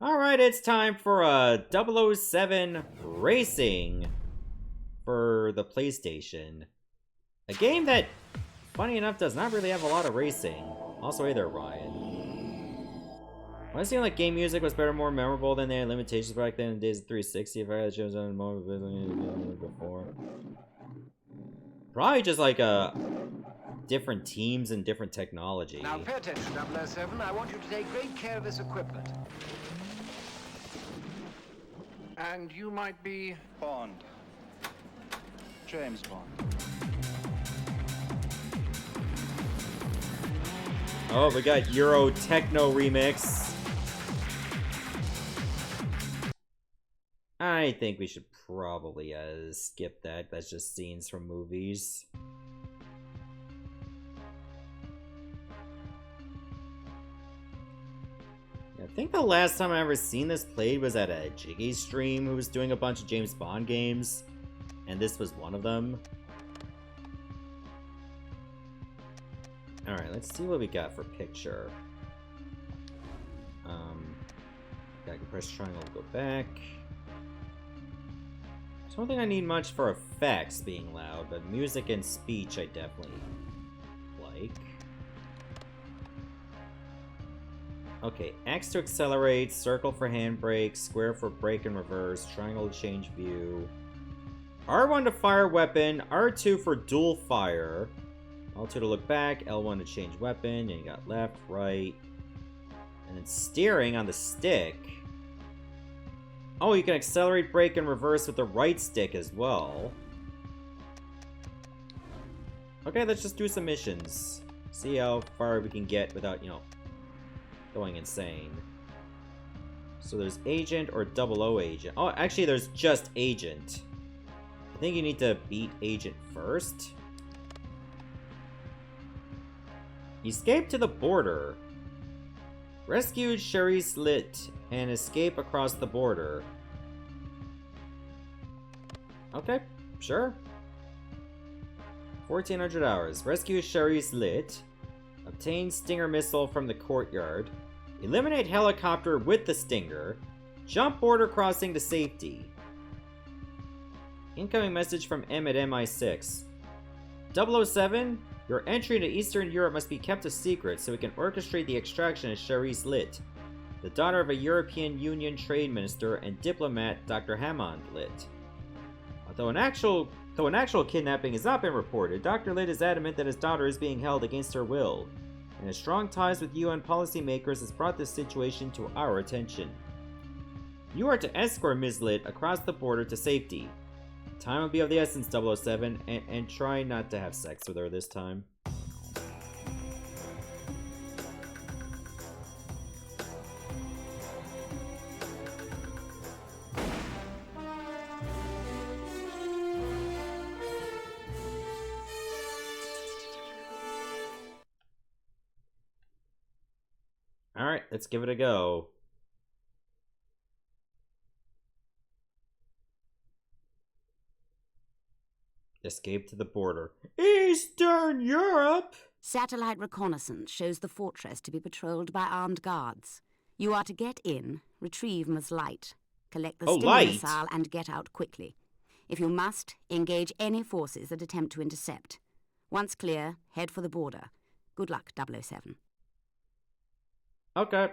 Alright, it's time for a 007 Racing for the PlayStation. A game that, funny enough, does not really have a lot of racing. Also, hey there, Ryan. I seem like game music was better, more memorable than they had limitations back then in the days of 360. If I had shows on mobile before. Probably just like different teams and different technology. Now pay attention, 007. I want you to take great care of this equipment. And you might be... Bond. James Bond. Oh, we got Euro Techno Remix. I think we should probably skip that. That's just scenes from movies. I think the last time I ever seen this played was at a Jiggy stream who was doing a bunch of James Bond games, and this was one of them. Alright, let's see what we got for picture. I can press triangle to go back. I don't think I need much for effects being loud, but music and speech I definitely like. Okay, X to accelerate, circle for handbrake, square for brake and reverse, triangle to change view, R1 to fire weapon, R2 for dual fire, L2 to look back, L1 to change weapon, and you got left, right, and then steering on the stick. Oh, you can accelerate, brake, and reverse with the right stick as well. Okay, let's just do some missions. See how far we can get without, going insane. So there's agent or 00 agent. Oh, actually there's just agent. I think you need to beat agent first. Escape to the border. Rescued Sherry Slit and escape across the border. Okay, sure. 1400 hours. Rescue Sherry Slit. Obtain Stinger missile from the courtyard. Eliminate helicopter with the Stinger. Jump border crossing to safety. Incoming message from M at MI6. 007, your entry into Eastern Europe must be kept a secret so we can orchestrate the extraction of Cherise Litt, the daughter of a European Union trade minister and diplomat Dr. Hammond Litt. Though an actual kidnapping has not been reported, Dr. Litt is adamant that his daughter is being held against her will, and his strong ties with UN policymakers has brought this situation to our attention. You are to escort Ms. Litt across the border to safety. Time will be of the essence, 007, and try not to have sex with her this time. Alright, let's give it a go. Escape to the border. Eastern Europe! Satellite reconnaissance shows the fortress to be patrolled by armed guards. You are to get in, retrieve Ms. Light, collect the Stinger missile, and get out quickly. If you must, engage any forces that attempt to intercept. Once clear, head for the border. Good luck, 007. Okay.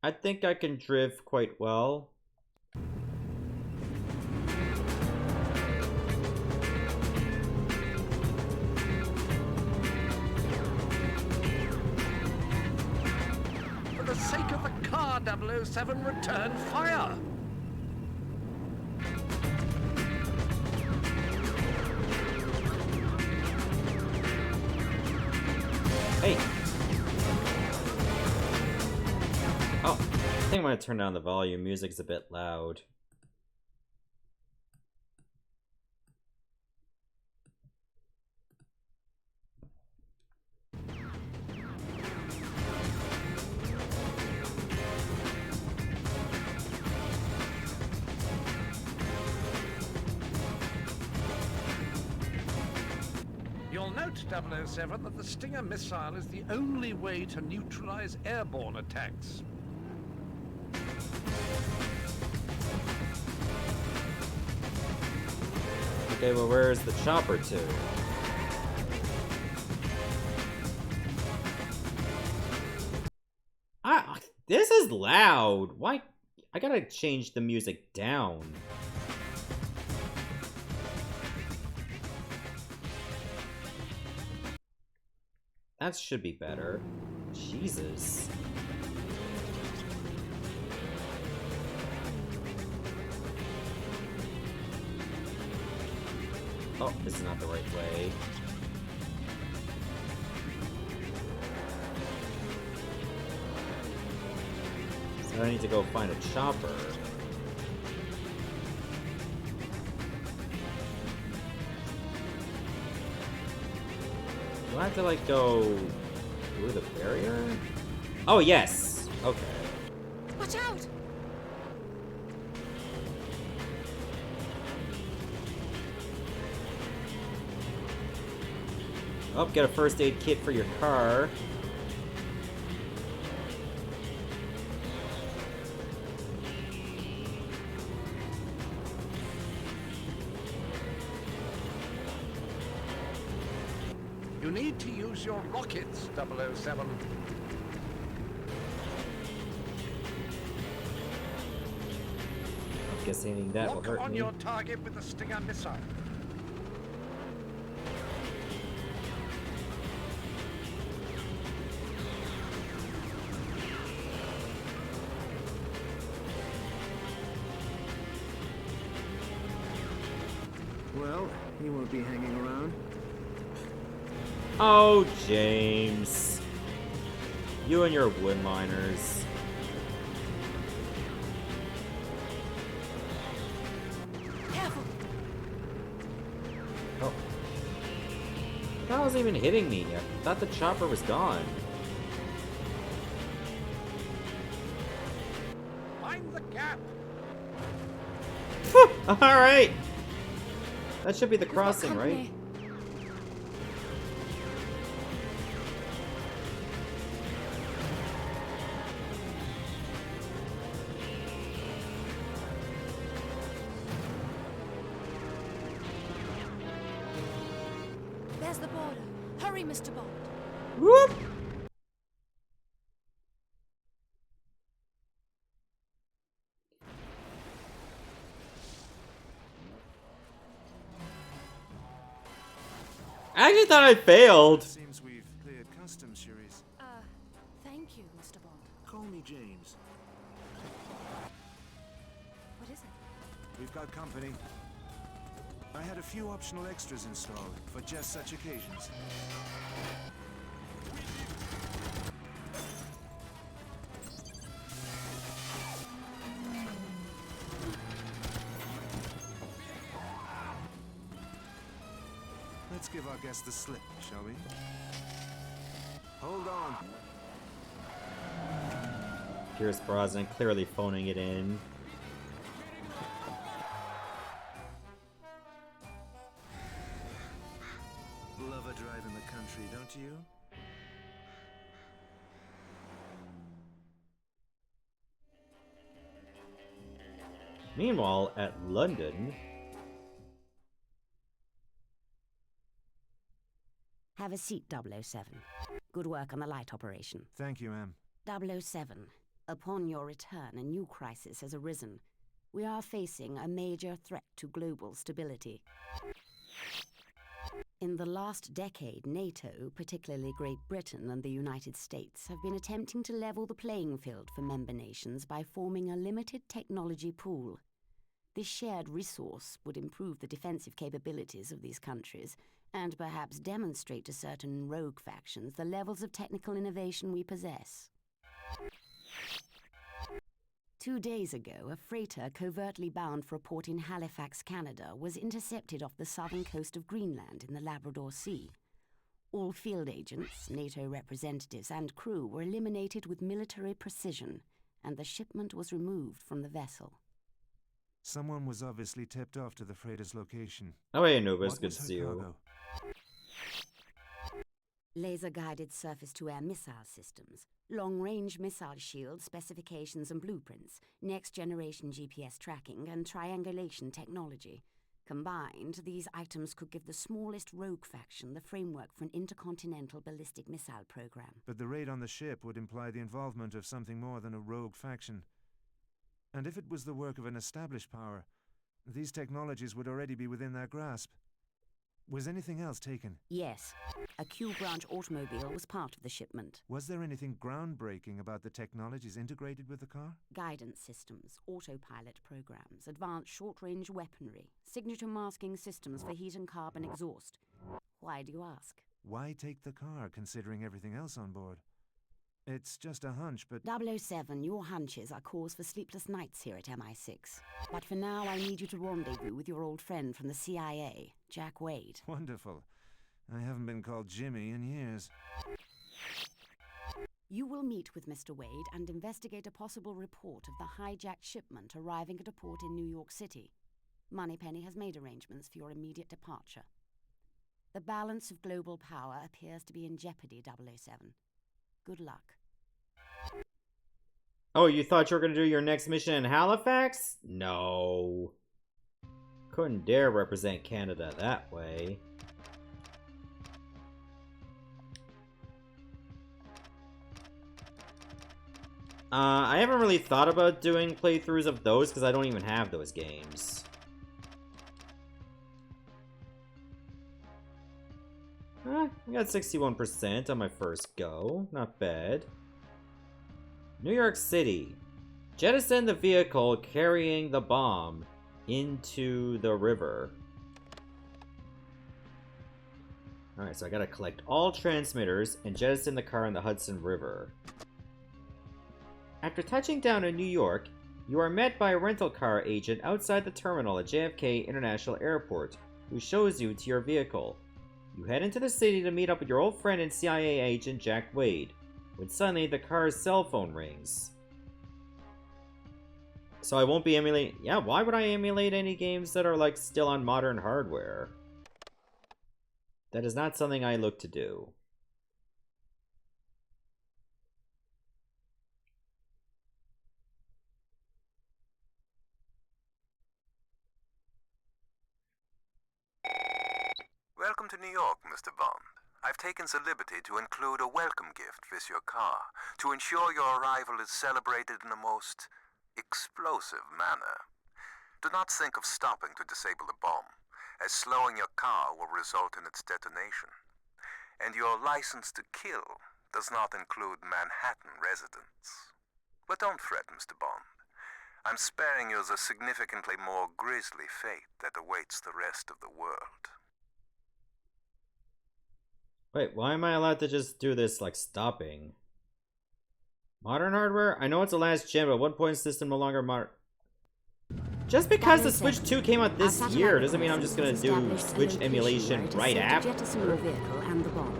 I think I can drift quite well. For the sake of the car, 007, return fire! Hey! Oh, I think I'm gonna turn down the volume. Music's a bit loud. You'll note, 007, that the Stinger missile is the only way to neutralize airborne attacks. Okay, well, where's the chopper to? This is loud. Why? I gotta change the music down. That should be better. Jesus. Oh, this is not the right way. So I need to go find a chopper. Do I have to, like, go through the barrier? Oh, yes! Okay. Watch out! Oh, get a first aid kit for your car. You need to use your rockets, 007. I'm guessing that will Lock hurt on me. your target with the Stinger missile. Well, he won't be hanging around. Oh, James. You and your woodliners. Careful! Oh. That wasn't even hitting me. I thought the chopper was gone. Mind the gap. Alright! That should be the crossing, right? There's the border. Hurry, Mr. Bond. Whoop! I actually thought I failed. Seems we've cleared customs, Cherise. Thank you, Mr. Bond. Call me James. What is it? We've got company. I had a few optional extras installed for just such occasions. Let's give our guest the slip, shall we? Hold on. Pierce Brosnan clearly phoning it in. Love a drive in the country, don't you? Meanwhile, at London... Have a seat, 007. Good work on the light operation. Thank you, ma'am. 007, upon your return, a new crisis has arisen. We are facing a major threat to global stability. In the last decade, NATO, particularly Great Britain and the United States, have been attempting to level the playing field for member nations by forming a limited technology pool. This shared resource would improve the defensive capabilities of these countries and perhaps demonstrate to certain rogue factions the levels of technical innovation we possess. 2 days ago, a freighter covertly bound for a port in Halifax, Canada, was intercepted off the southern coast of Greenland in the Labrador Sea. All field agents, NATO representatives, and crew were eliminated with military precision, and the shipment was removed from the vessel. Someone was obviously tipped off to the freighter's location. Oh, hey, Anubis, What good was to her see you. cargo? Laser-guided surface-to-air missile systems, long-range missile shield specifications and blueprints, next-generation GPS tracking, and triangulation technology. Combined, these items could give the smallest rogue faction the framework for an intercontinental ballistic missile program. But the raid on the ship would imply the involvement of something more than a rogue faction. And if it was the work of an established power, these technologies would already be within their grasp. Was anything else taken? Yes. A Q-branch automobile was part of the shipment. Was there anything groundbreaking about the technologies integrated with the car? Guidance systems, autopilot programs, advanced short-range weaponry, signature masking systems for heat and carbon exhaust. Why do you ask? Why take the car, considering everything else on board? It's just a hunch, but... 007, your hunches are cause for sleepless nights here at MI6. But for now, I need you to rendezvous with your old friend from the CIA, Jack Wade. Wonderful. I haven't been called Jimmy in years. You will meet with Mr. Wade and investigate a possible report of the hijacked shipment arriving at a port in New York City. Moneypenny has made arrangements for your immediate departure. The balance of global power appears to be in jeopardy, 007. Good luck. Oh, you thought you were going to do your next mission in Halifax? No. Couldn't dare represent Canada that way. I haven't really thought about doing playthroughs of those because I don't even have those games. I got 61% on my first go. Not bad. New York City. Jettison the vehicle carrying the bomb into the river. Alright, so I gotta collect all transmitters and jettison the car in the Hudson River. After touching down in New York, you are met by a rental car agent outside the terminal at JFK International Airport, who shows you to your vehicle. You head into the city to meet up with your old friend and CIA agent Jack Wade, when suddenly the car's cell phone rings. So I won't be emulating... Yeah, why would I emulate any games that are, like, still on modern hardware? That is not something I look to do. Welcome to New York, Mr. Bond. I've taken the liberty to include a welcome gift with your car to ensure your arrival is celebrated in a most explosive manner. Do not think of stopping to disable the bomb, as slowing your car will result in its detonation. And your license to kill does not include Manhattan residents. But don't fret, Mr. Bond. I'm sparing you the significantly more grisly fate that awaits the rest of the world. Wait, why am I allowed to just do this, like, stopping? Modern hardware? I know it's a last gen, but 1 system no longer modern. Just because the Switch 2 came out this year doesn't mean I'm just gonna do Switch emulation right after. Jettison your vehicle and the bomb.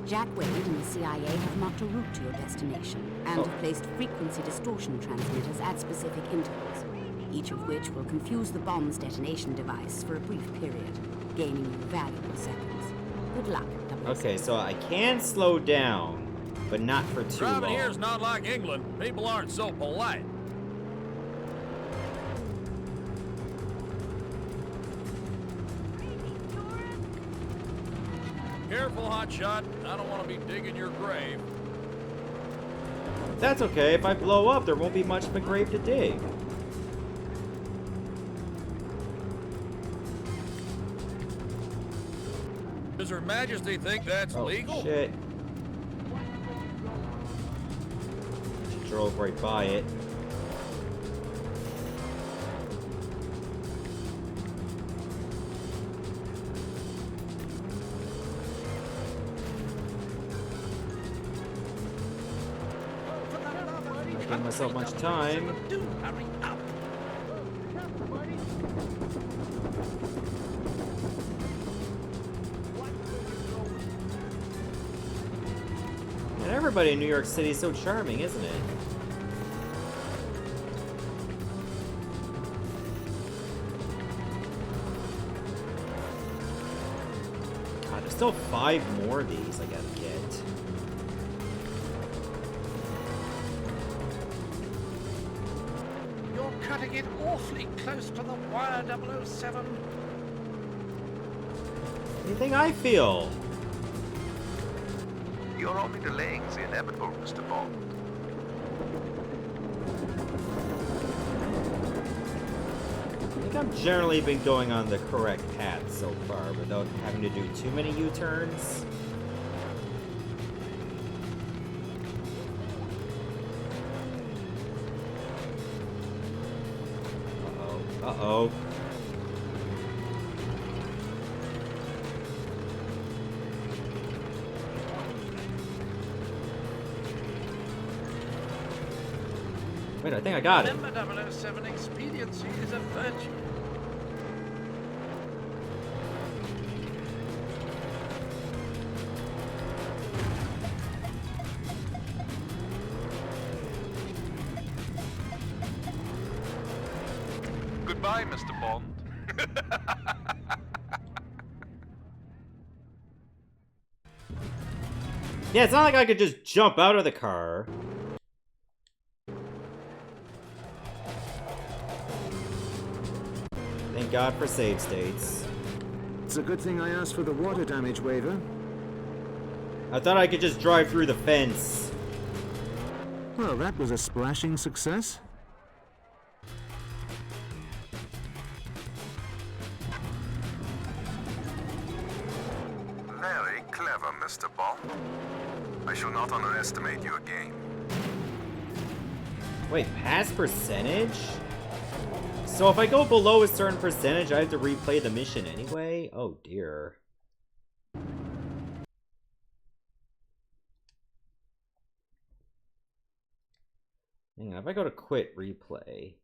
Jack Wade and the CIA have marked a route to your destination and have placed frequency distortion transmitters at specific intervals, each of which will confuse the bomb's detonation device for a brief period, gaining you valuable seconds. Good luck, 007. Okay, so I can slow down, but not for too long. Driving here's not like England. People aren't so polite. Careful, hotshot. I don't want to be digging your grave. That's okay. If I blow up, there won't be much of a grave to dig. Does Her Majesty think that's legal? Shit. She drove right by it. Not giving myself much time. Do hurry up. And everybody in New York City is so charming, isn't it? God, there's still 5 more of these I gotta get. You're cutting it awfully close to the wire, 007. Anything I feel. You're only delaying the inevitable, Mr. Bond. I think I've generally been going on the correct path so far without having to do too many U-turns. Uh-oh. Wait, I think I got it. Remember, 007, expediency is a virtue. Goodbye, Mr. Bond. Yeah, it's not like I could just jump out of the car. Thank God for save states. It's a good thing I asked for the water damage waiver. I thought I could just drive through the fence. Well, that was a splashing success. Very clever, Mr. Bond. I shall not underestimate your game. Wait, pass percentage? So if I go below a certain percentage, I have to replay the mission anyway? Oh dear. Hang on, if I go to quit replay.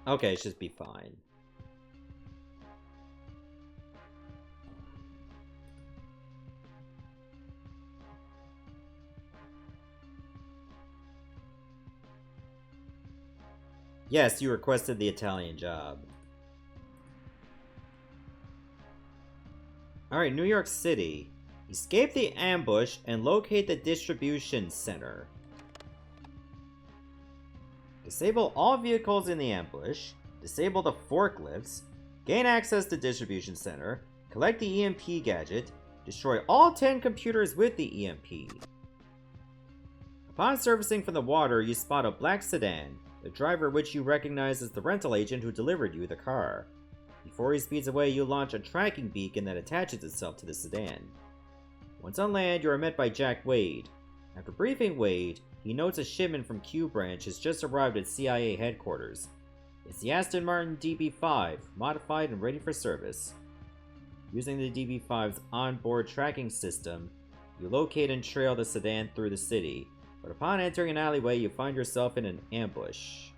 Okay, it should be fine. Yes, you requested the Italian job. Alright, New York City. Escape the ambush and locate the distribution center. Disable all vehicles in the ambush. Disable the forklifts. Gain access to distribution center. Collect the EMP gadget. Destroy all 10 computers with the EMP. Upon surfacing from the water, you spot a black sedan. The driver, which you recognize as the rental agent who delivered you the car. Before he speeds away, you launch a tracking beacon that attaches itself to the sedan. Once on land, you are met by Jack Wade. After briefing Wade, he notes a shipment from Q Branch has just arrived at CIA headquarters. It's the Aston Martin DB5, modified and ready for service. Using the DB5's onboard tracking system, you locate and trail the sedan through the city. But upon entering an alleyway, you find yourself in an ambush.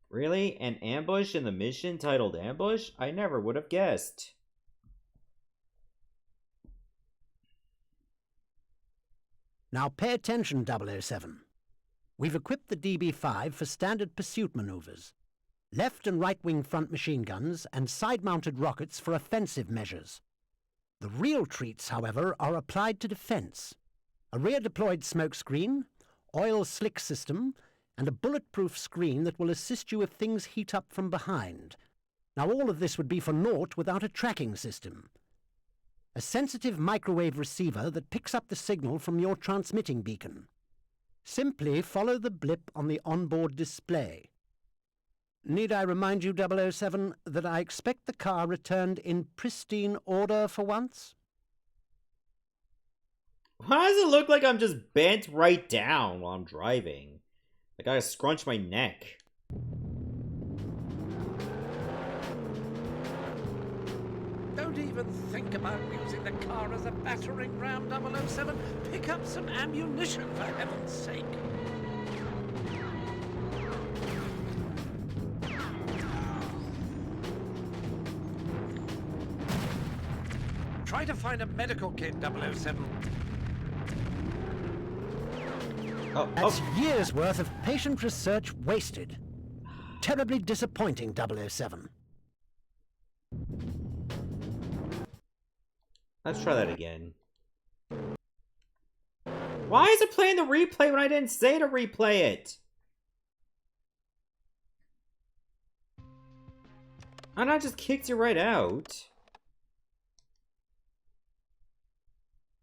Really? An ambush in the mission titled Ambush? I never would have guessed. Now pay attention, 007. We've equipped the DB5 for standard pursuit maneuvers. Left and right-wing front machine guns and side-mounted rockets for offensive measures. The real treats, however, are applied to defense. A rear-deployed smoke screen, oil slick system, and a bulletproof screen that will assist you if things heat up from behind. Now all of this would be for naught without a tracking system. A sensitive microwave receiver that picks up the signal from your transmitting beacon. Simply follow the blip on the onboard display. Need I remind you, 007, that I expect the car returned in pristine order for once? Why does it look like I'm just bent right down while I'm driving? I gotta scrunch my neck. Don't even think about using the car as a battering ram, 007. Pick up some ammunition, for heaven's sake. Try to find a medical kit, 007. That's years' worth of patient research wasted. Terribly disappointing, 007. Let's try that again. Why is it playing the replay when I didn't say to replay it? And I just kicked you right out.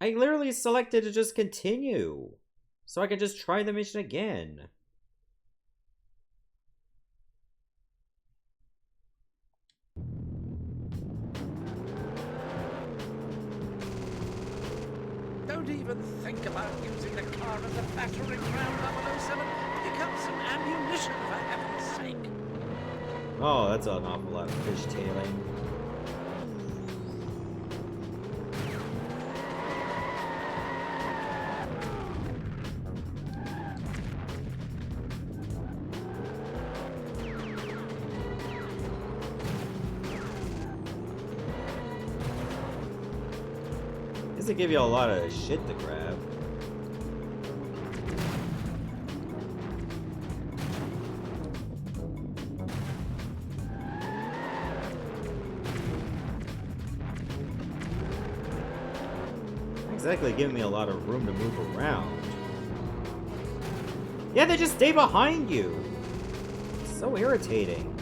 I literally selected to just continue. So I could just try the mission again. Don't even think about using the car as a battering ram, 007. Pick up some ammunition, for heaven's sake. Oh, that's an awful lot of fishtailing. This will give you a lot of shit to grab. Exactly giving me a lot of room to move around. Yeah, they just stay behind you. So irritating.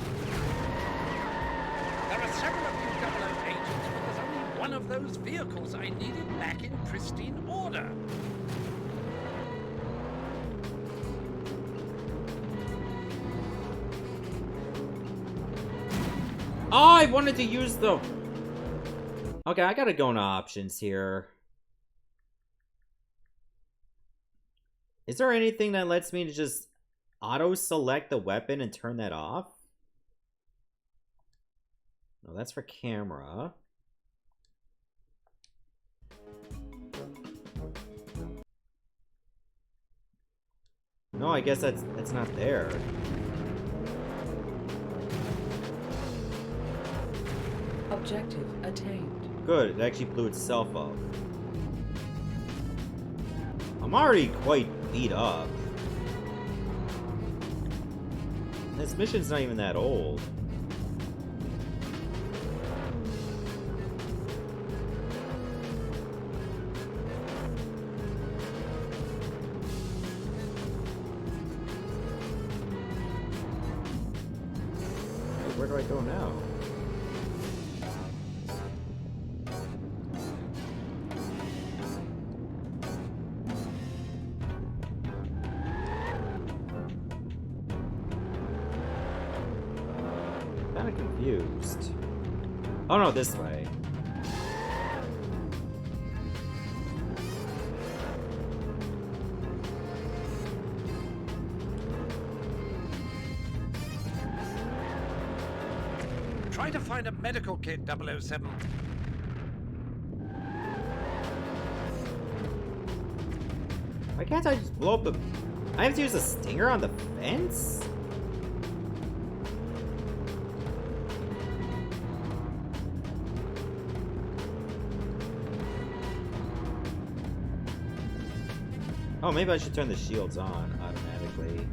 There are several of you 00 agents, but there's only one of those vehicles I needed back in pristine order. Oh, I wanted to use the... Okay, I gotta go into options here. Is there anything that lets me to just auto-select the weapon and turn that off? No, that's for camera. No, I guess that's not there. Objective attained. Good, it actually blew itself up. I'm already quite beat up. This mission's not even that old. Where do I go now? Kinda confused. Oh no, this way. Try to find a medical kit, 007. Why can't I just blow up the... I have to use a stinger on the fence? Oh, maybe I should turn the shields on automatically.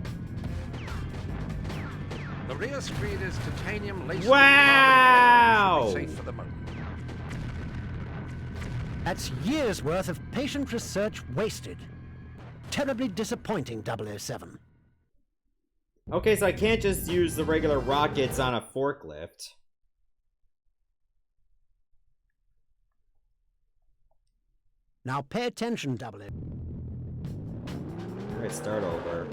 The rear screen is titanium laced. Wow! Should be safe for the moment. That's years' worth of patient research wasted. Terribly disappointing, 007. Okay, so I can't just use the regular rockets on a forklift. Now pay attention, 00. Alright, start over.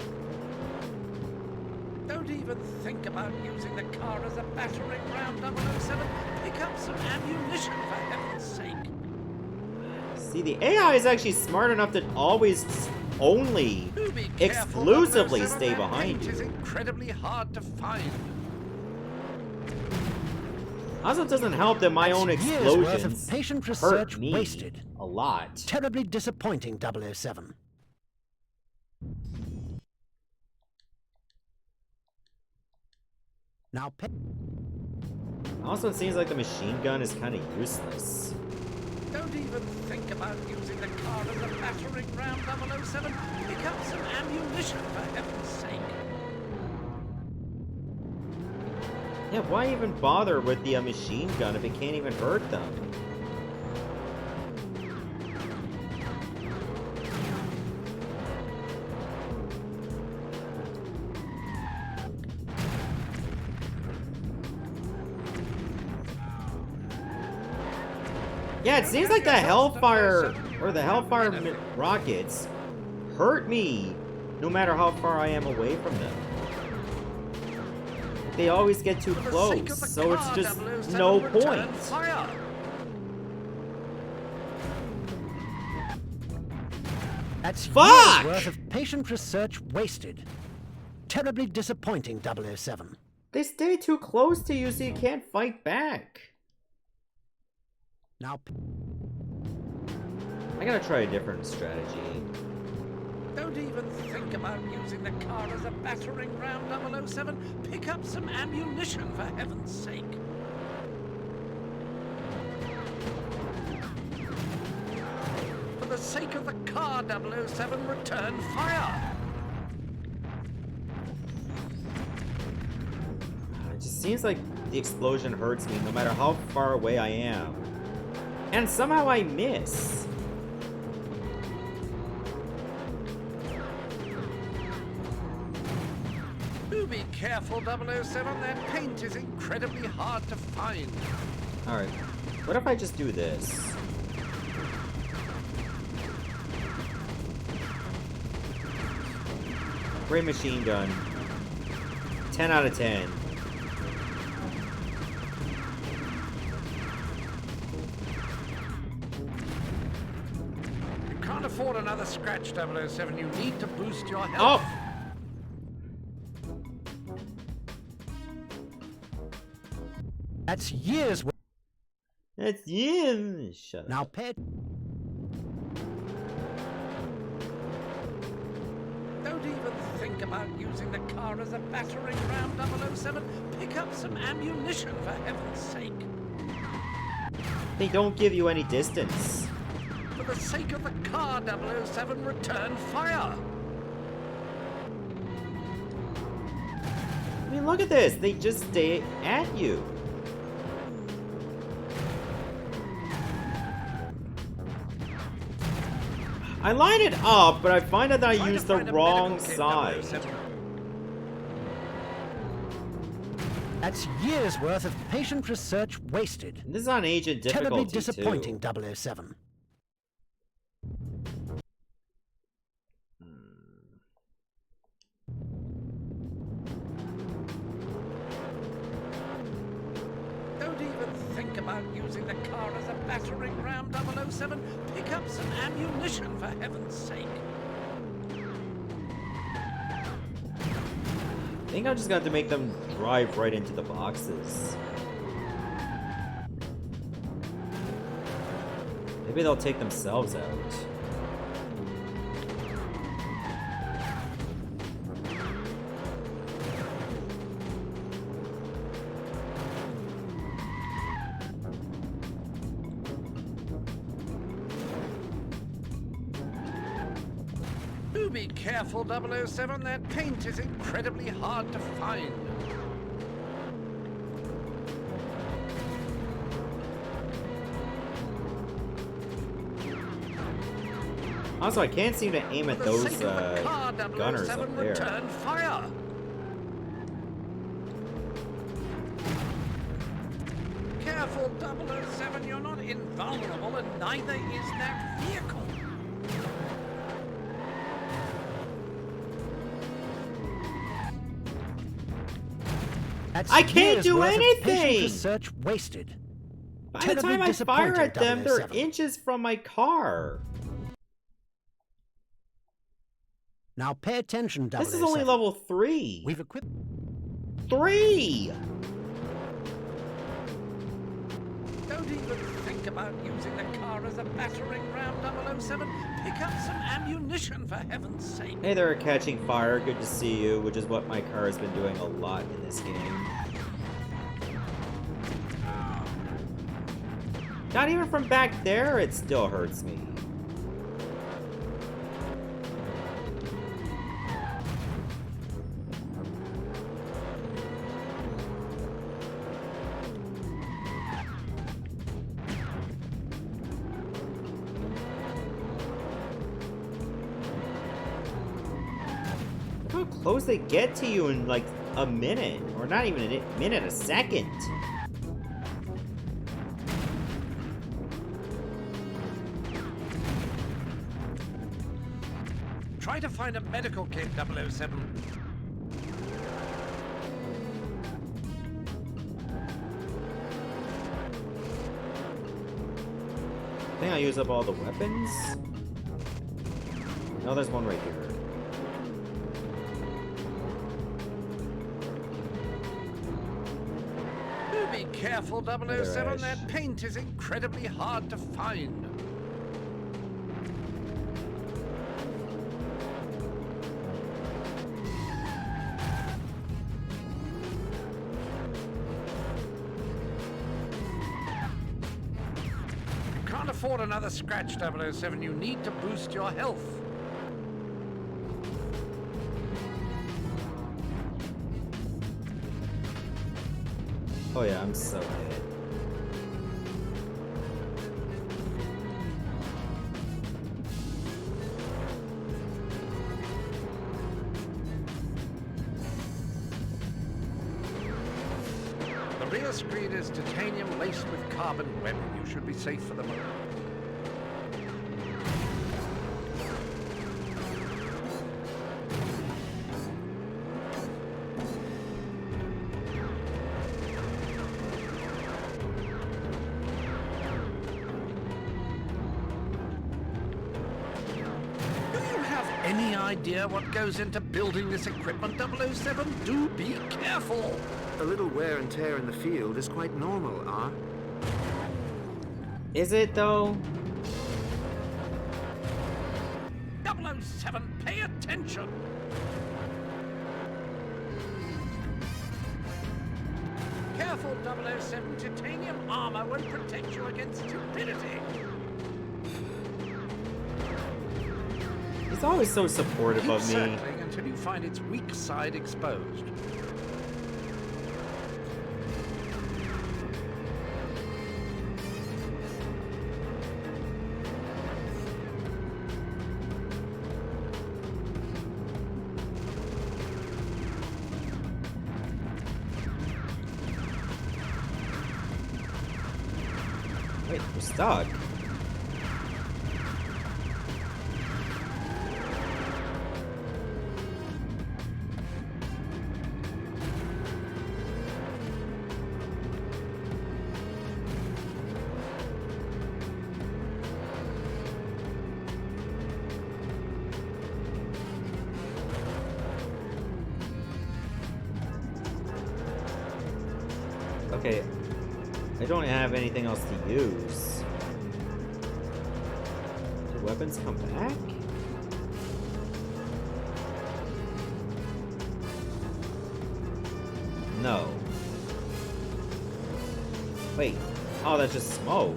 Don't even think about using the car as a battering ram, 007. Pick up some ammunition, for heaven's sake. See, the AI is actually smart enough to always only Do be careful, exclusively 007. stay That behind gate is you. incredibly hard to find. Also, it doesn't help that my own That's years' worth of explosions patient hurt research me wasted. a lot. Terribly disappointing, 007. Now pay... Also, it seems like the machine gun is kind of useless. Don't even think about using the car as a battering ram, 007. Pick up some ammunition, for heaven's sake. Yeah, why even bother with the machine gun if it can't even hurt them? Yeah, it seems like the Hellfire, or the Hellfire rockets hurt me, no matter how far I am away from them. They always get too close, so it's just no point. That's Fuck! years worth of patient research wasted. Terribly disappointing, 007. They stay too close to you so you can't fight back. Now, I gotta try a different strategy. Don't even think about using the car as a battering ram, 007. Pick up some ammunition, for heaven's sake. For the sake of the car, 007, return fire. It just seems like the explosion hurts me no matter how far away I am. And somehow I miss. Do be careful, 007. That paint is incredibly hard to find. Alright, what if I just do this? Great machine gun. 10 out of 10. You can't afford another scratch, 007. You need to boost your health. Oh! that's years worth. That's you. Shut up. Now, pet. Don't even think about using the car as a battering ram, 007. Pick up some ammunition, for heaven's sake. They don't give you any distance. For the sake of the car, 007, return fire. I mean, look at this. They just stay at you. I line it up, but I find out that I use the wrong side. That's years worth of patient research wasted. This is on agent Terribly difficulty disappointing, too. 007. Don't even think about using the car as a battering ram, 007. Pick up some ammunition, for heaven's sake. I think I'm just going to have to make them drive right into the boxes. Maybe they'll take themselves out. Do be careful, 007. That paint is incredibly hard to find. Also, I can't seem to aim at For the those sake of the car, gunners 007, up there. return fire. Careful, 007. You're not invulnerable, and neither is that vehicle. That's I can't years do worth of anything! patient research wasted. By the Terribly time I fire at them, they're 007. inches from my car. Now pay attention, 007. This is only level 3. We've equipped. 3! Don't even think about using the car as a battering ram, 007. Pick up some ammunition, for heaven's sake. Hey there, Catching Fire. Good to see you, which is what my car has been doing a lot in this game. Not even from back there, it still hurts me. Look how close they get to you in like a minute, or not even a minute, a second. Try to find a medical kit, 007. I think I use up all the weapons. No, there's one right here. Do be careful, 007. That paint is incredibly hard to find. Can't afford another scratch, 007. You need to boost your health. Oh yeah, I'm so dead. The rear screen is titanium laced with carbon webbing. You should be safe for the moment. Any idea what goes into building this equipment, 007? Do be careful! A little wear and tear in the field is quite normal, R. Is it though? 007, pay attention! Careful, 007, titanium armor won't protect you against stupidity. He's always so supportive Keep of me. circling until you find its weak side exposed. Wait, we're stuck. Okay, I don't have anything else to use. Do weapons come back? No. Wait. Oh, that's just smoke.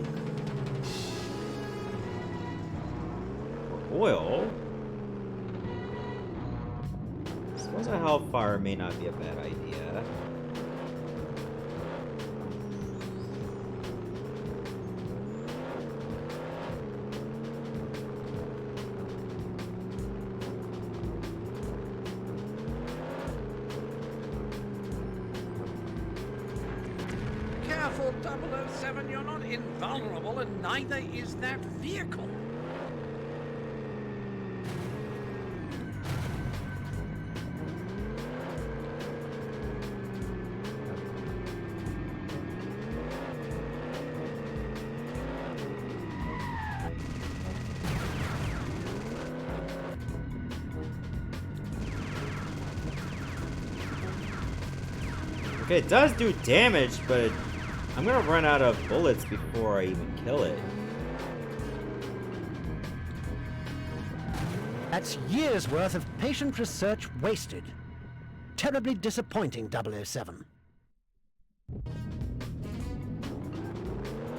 Or oil? Suppose a hellfire may not be a bad idea. Careful, 007, you're not invulnerable, and neither is that vehicle. Okay, it does do damage, but I'm gonna run out of bullets before I even kill it. That's years' worth of patient research wasted. Terribly disappointing, 007.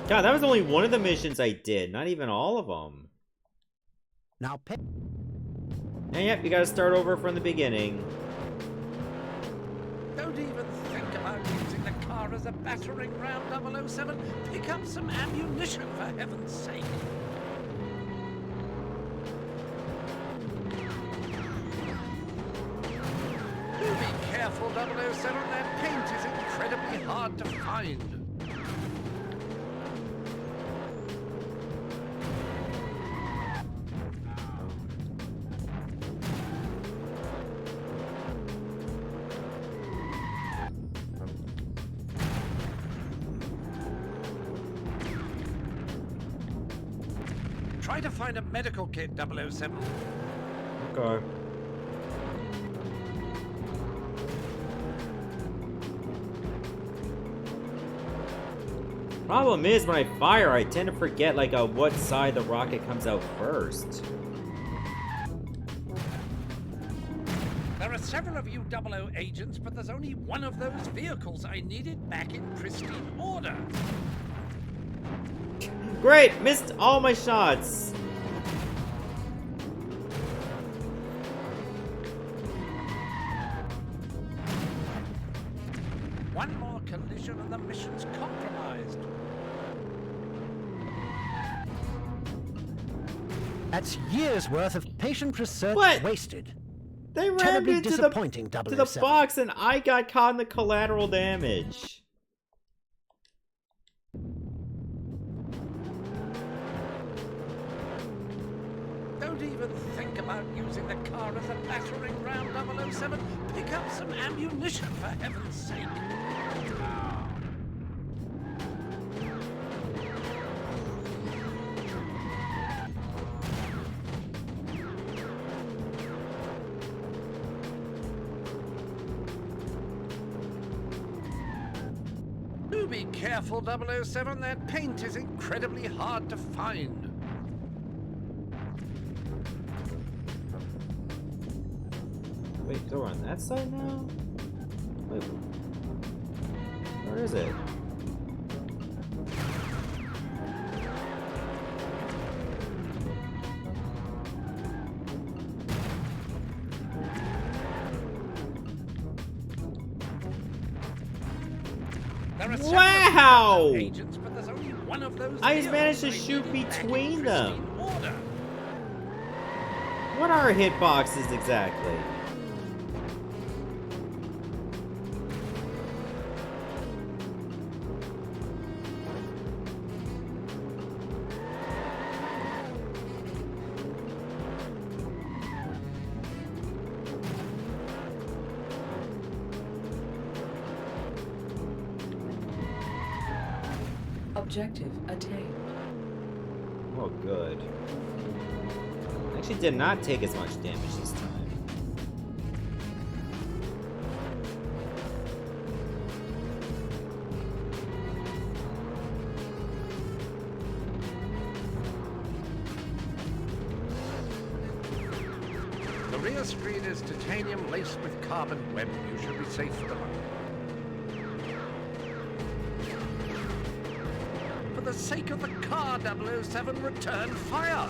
God, that was only one of the missions I did, not even all of them. Now, And yep, you gotta start over from the beginning. Don't even think about using the car as a battering ram, 007. Pick up some ammunition, for heaven's sake. Do be careful, 007. That paint is incredibly hard to find. Try to find a medical kit, 007. Okay. Problem is, when I fire, I tend to forget, like, what side the rocket comes out first. There are several of you 00 agents, but there's only one of those vehicles I needed back in pristine order. Great! Missed all my shots! One more collision and the mission's compromised. That's years' worth of patient research wasted. They rammed Terribly into disappointing, to the 007. box and I got caught in the collateral damage. Don't even think about using the car as a battering ram, 007. Pick up some ammunition, for heaven's sake. Do be careful, 007. That paint is incredibly hard to find. Wait, go on that side now? Wait, where is it? Wow! Agents, but there's only one of those I just managed to shoot between them. What are hitboxes exactly? Objective attained. Oh, good. Actually did not take as much damage this time. The rear screen is titanium laced with carbon web. You should be safe for the moment. For the sake of the car, 007, return fire!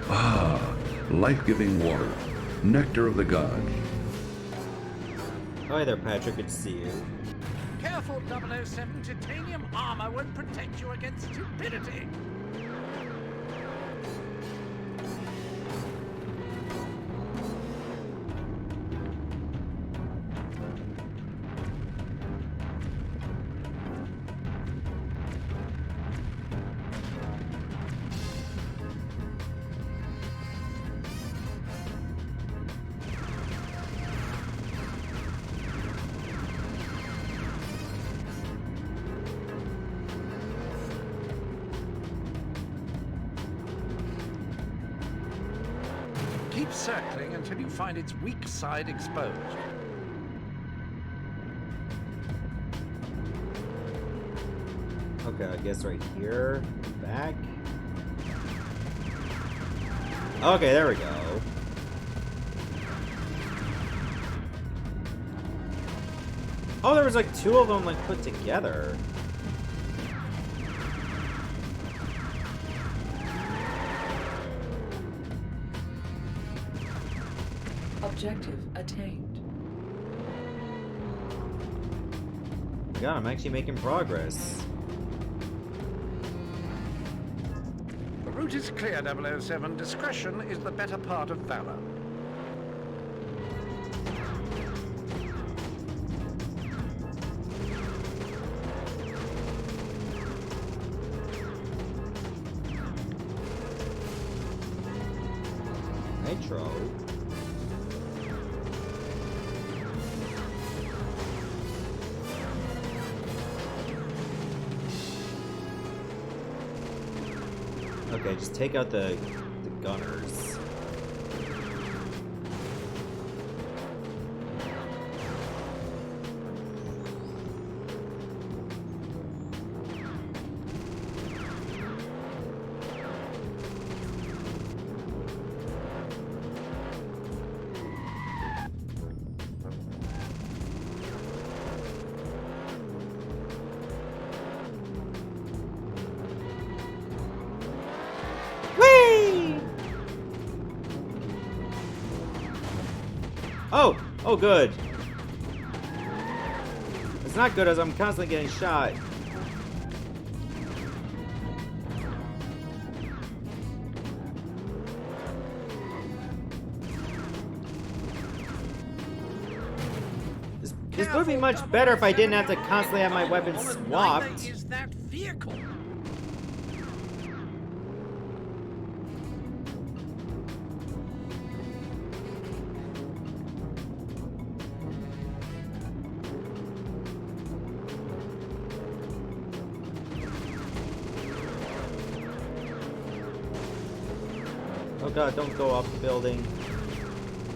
Ah, life-giving water. Nectar of the gods. Hi there, Patrick. Good to see you. Careful, 007. Titanium armor won't protect you against stupidity. Keep circling until you find its weak side exposed. Okay, I guess right here. Back. Okay, there we go. Oh, there was like two of them like put together. Objective attained. God, I'm actually making progress. The route is clear, 007. Discretion is the better part of valor. Nitro. Okay, just take out the gunners. Oh, good. It's not good as I'm constantly getting shot. This would be much better if I didn't have to constantly have my weapons swapped. Is that vehicle? Oh god, don't go off the building.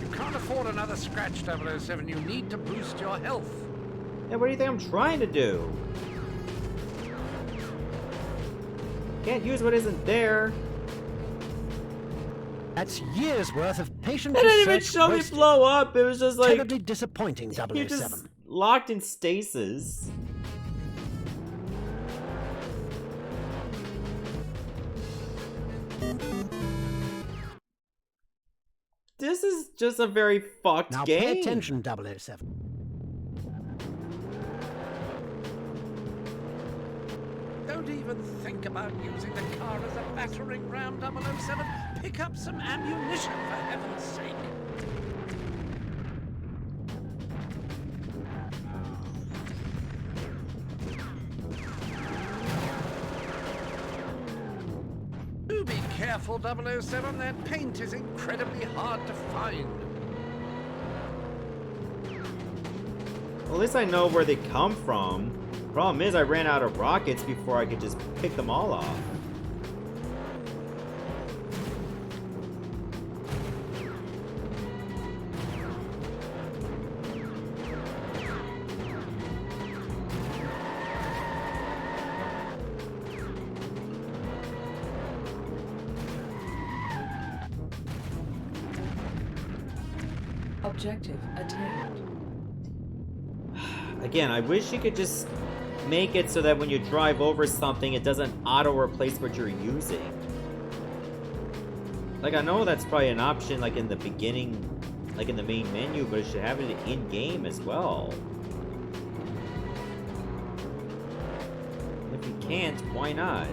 You can't afford another scratch, 007. You need to boost your health. Yeah, what do you think I'm trying to do? Can't use what isn't there. That's years worth of patient It didn't even research show me wasted. blow up. It was just like Terribly disappointing, 007. you're just locked in stasis. This is just a very fucked Now game. pay attention, 007. Don't even think about using the car as a battering ram, 007. Pick up some ammunition, for heaven's sake. Do be careful, 007. That paint is incredibly hard to find. Well, at least I know where they come from. Problem is, I ran out of rockets before I could just pick them all off. Objective attained. Again, I wish you could just make it so that when you drive over something, it doesn't auto-replace what you're using. Like, I know that's probably an option, like, in the beginning, like, in the main menu, but it should have it in-game as well. If you can't, why not?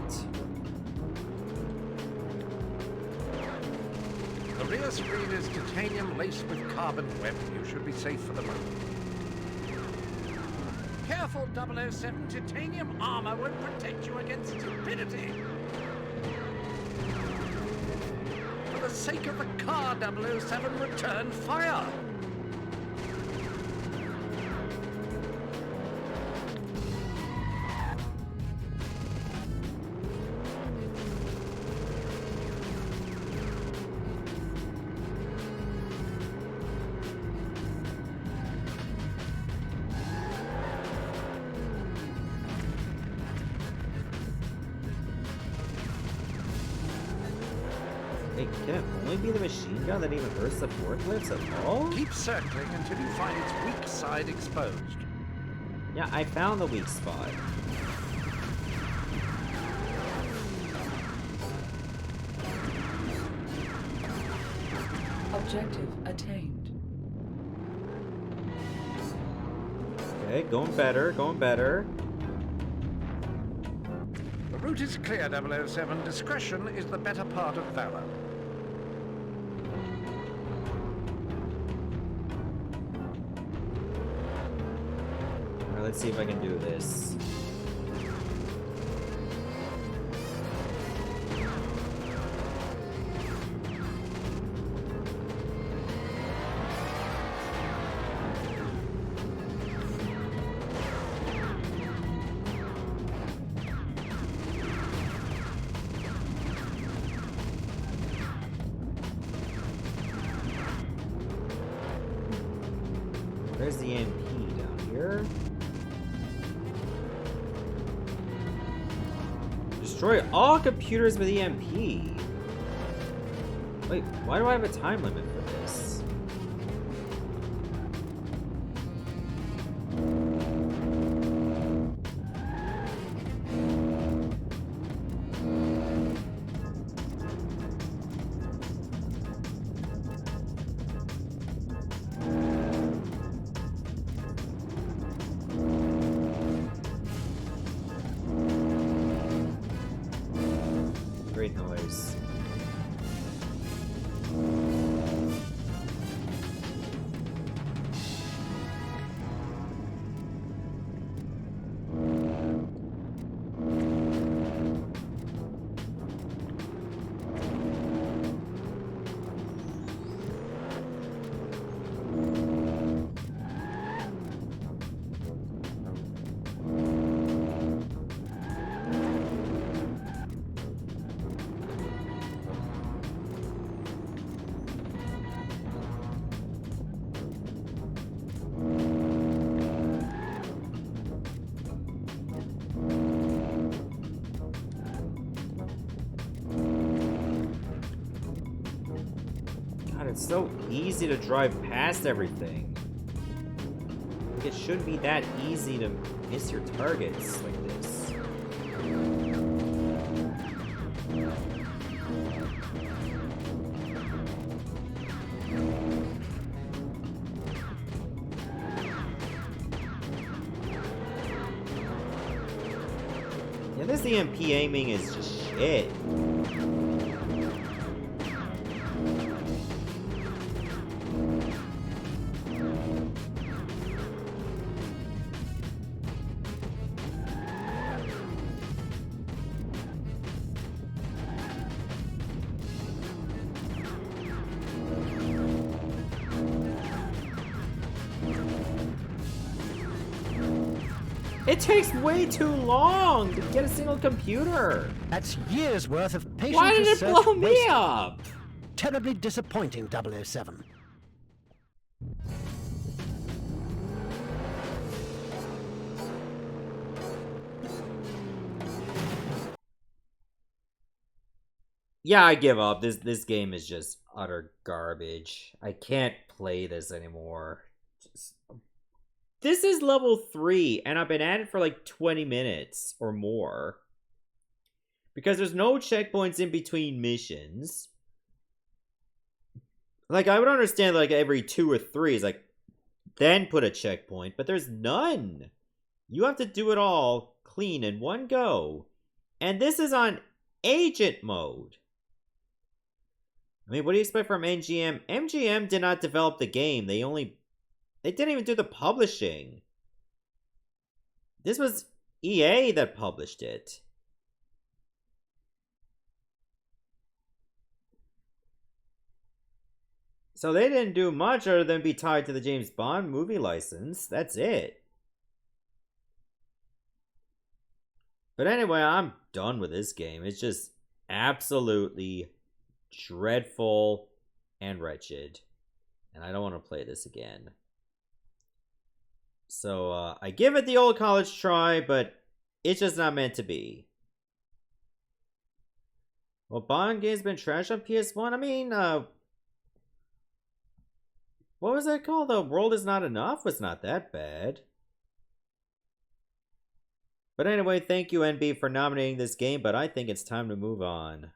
The rear screen is titanium laced with carbon web. You should be safe for the moment. Careful, 007. Titanium armor won't protect you against stupidity. For the sake of the car, 007, return fire. Hey, can it only be the machine gun that even hurts the forklifts at all? Keep circling until you find its weak side exposed. Yeah, I found the weak spot. Objective attained. Okay, going better, going better. The route is clear, 007. Discretion is the better part of valor. Alright, let's see if I can do this. Where's the MP down here? Destroy all computers with EMP. Wait, why do I have a time limit for this? Great noise. It's so easy to drive past everything. It shouldn't be that easy to miss your targets like this. Yeah, this EMP aiming is just shit. It takes way too long to get a single computer. That's years worth of patient Why did it research blow me wasted. up? Terribly disappointing, 007. Yeah, I give up. This game is just utter garbage. I can't play this anymore. This is level 3, and I've been at it for like 20 minutes or more. Because there's no checkpoints in between missions. Like, I would understand, like, every 2 or 3 is like, then put a checkpoint, but there's none. You have to do it all clean in one go. And this is on agent mode. I mean, what do you expect from MGM? MGM did not develop the game. They didn't even do the publishing. This was EA that published it. So they didn't do much other than be tied to the James Bond movie license. That's it. But anyway, I'm done with this game. It's just absolutely dreadful and wretched. And I don't want to play this again. So, I give it the old college try, but it's just not meant to be. Well, Bond game's been trash on PS1. I mean, what was that called? The World Is Not Enough was not that bad. But anyway, thank you, NB, for nominating this game, but I think it's time to move on.